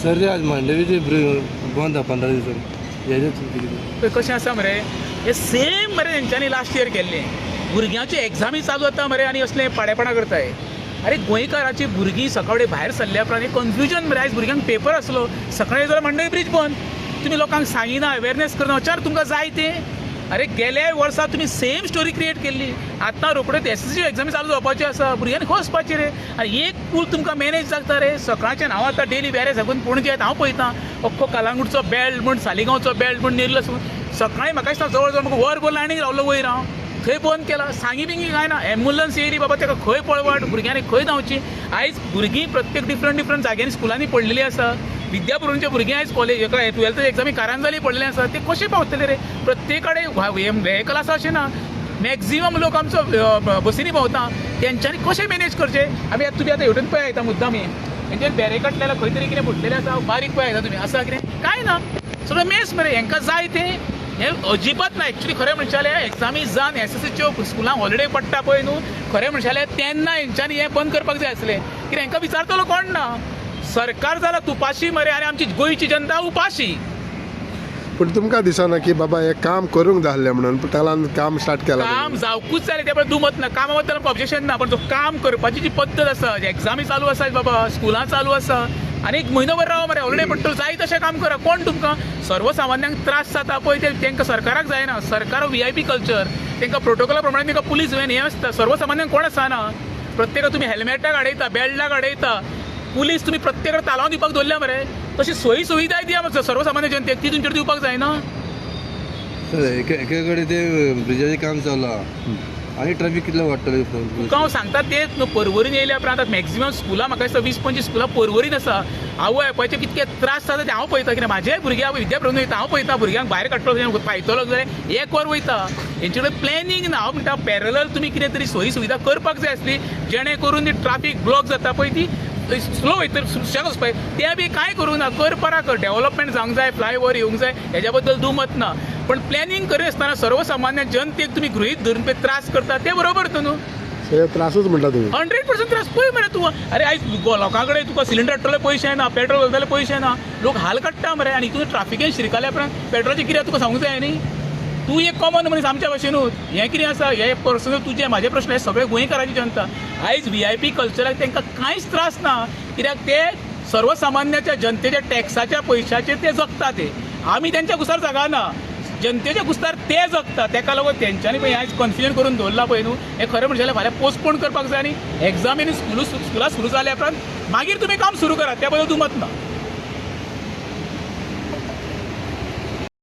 sir आज मांडवीचे बंद 15 दिवसांनी कशें आसा मरे हे सेम मरे तेंच्यांनी लास्ट इयर केल्लें भुरग्यांच्यो एग्जामी चालू जाता मरे आनी असले पाडेपणा करताय अरे गोंयकाराची भुरगीं सकाळी भायर सरल्या उपरांत कन्फ्युजन मरे आयज भुरग्यांक पेपर आसलो सकाळी जाल्यार मांडवी ब्रीज बंद तुमी लोकांक सांगिना अवेरनेस करना विचार तुमकां जाय तें अरे गेल्या वर्सा तुमी सेम स्टोरी क्रिएट केल्ली आतां रोखडेच एसएससी एग्जामी चालू जावपाची आसा भुरग्यांनी खंय वचपाची रे आनी एक पूल तुमकां मॅनेज जाता रे सकाळचें हांव आतां डेली वेरे साकून पणजे येता हांव पळयतां अख्खो कलांगूटचो बेल्ट म्हण सालिगांवचो बेल्ट म्हण नेरलो सकाळीं म्हाका दिसता जवळ जवळ म्हाका वर भर आनीक रावलो वयर हांव थंय बंद केला सांगी बिंगी काय ना एम्बुलन्स येयली बाबा ताका खंय पळवाट भुरग्यांनी खंय धांवची आयज भुरगीं प्रत्येक डिफरंट जाग्यांनी स्कुलांनी पडलेली आसा विद्यापुरमचे भुरगीं आयज कॉलेज टुवेल्थ एग्जामी कारांजाली पडलेले आसा ते कशे पावतले रे प्रत्येक कडेन व्हेकल आसा अशें ना मॅक्झिमम लोक आमचो बसींनी भोंवता तेंच्यांनी कशें मॅनेज करचें आमी आतां तुमी आतां हेवटेन पळय आयता मुद्दाम हेंचेर बॅरिकेड लायला खंय तरी कितें फुटलेलें आसा बारीक पळय आयता तुमी आसा कितें काय ना सगळें मेस मरे हांकां जाय तें हे अजिबात ना एक्चुअली खरें म्हणशाले एग्जामी जावन एसएससीच्यो स्कुलांक हॉलिडे पडटा पळय न्हू खरें म्हणशाले तेन्ना हेंच्यांनी हें बंद करपाक जाय आसलें कित्याक हांकां विचारतलो कोण ना सरकार जाला तुपाशी मरे आनी आमची गोंयची जनता उपाशी पूण तुमकां दिसना की बाबा हें काम करूंक जाय आसलें म्हणून त्याला काम स्टार्ट केलां काम जावकूच जालें ते दुमत ना कामा बद्दल ऑब्जेक्शन ना पण तो काम करपाची जी पद्दत आसा एग्जामी चालू आसा बाबा स्कुलां चालू आसा आनी एक म्हयनोभर राव मरे हॉलिडे पडटलो जाय तशें काम करा कोण तुमकां सर्वसामान्यांक त्रास जाता पळय ते तांकां सरकाराक जायना सरकार VIP कल्चर तांकां प्रोटोकॉला प्रमाणे तांकां पुलीस व्हॅन हें आसता सर्वसामान्यांक कोण आसना प्रत्येकाक तुमी हेल्मेटाक आडयता बेल्टाक आडयता पुलीस तुमी प्रत्येकाक तालाव दिवपाक दवरल्या मरे तशी सोयी सुविधाय दिया सर्वसामान्य जनतेक ती तुमचेर दिवपाक जायना सर एके कडेन ते ब्रिजाचें काम चल्लां आनी ट्रॅफिक कितलें वाडटलें तुका हांव सांगता तेच न्हू परवरीन येयल्या उपरांत आतां मॅक्झिमम स्कुलां म्हाका दिसता 20-25 स्कुलां परवरीन आसा आवय आपायचे कितके त्रास जाता ते हांव पळयता कित्याक म्हाजेय भुरगे विद्याप्रबंध वयता हांव पळयता भुरग्यांक भायर काडटलो पायतलो जाल्यार 1 वर वयता हेंचे कडेन प्लॅनिंग ना हांव म्हणटा पॅरलल तुमी कितें तरी सोयी सुविधा करपाक जाय आसली जेणे करून ती ट्रॅफिक ब्लॉक जाता पळय ती स्लो वयता सुशेग पळय तें बी कांय करूं ना करपाक डेव्हलपमेंट जावंक जाय फ्लायओव्हर येवंक जाय हेज्या बद्दल दुमत ना पण प्लॅनिंग करिनासतना सर्वसामान्य जनतेक तुमी गृहीत धरून पळय त्रास करता ते बरोबर तो न्हू सगळे त्रासूच म्हणटा तुमी 100% त्रास पळय मरे तूं अरे आयज लोकां कडेन तुका सिलिंडर हाडटले पयशे ना पेट्रोल घालतले पयशे ना लोक हाल काडटा मरे आनी तूं ट्रॅफिकेन शिरकाल्या उपरांत पेट्रोलची कितें तुका सांगूंक जाय न्ही तूं एक कॉमन मनीस आमच्या भशेनूच हें कितें आसा हे पर्सनल तुजें म्हाजे प्रश्न हे सगळे गोंयकाराची जनता आयज VIP कल्चराक तांकां कांयच त्रास ना कित्याक ते सर्वसामान्याच्या जनतेच्या टॅक्साच्या पयशांचेर ते जगता ते आमी तेंच्या कुसार जगाना जनतेच्या कुस्तार ते जगता तेका लागून तेंच्यांनी पळय आयज कन्फ्युजन करून दवरला पळय न्हू हें खरें म्हणशालें फाल्यां पोस्टपोन करपाक जाय आनी एग्जामीनी स्कुलां सुरू जाल्या उपरांत मागीर तुमी काम सुरू करात त्या बद्दल दुमत ना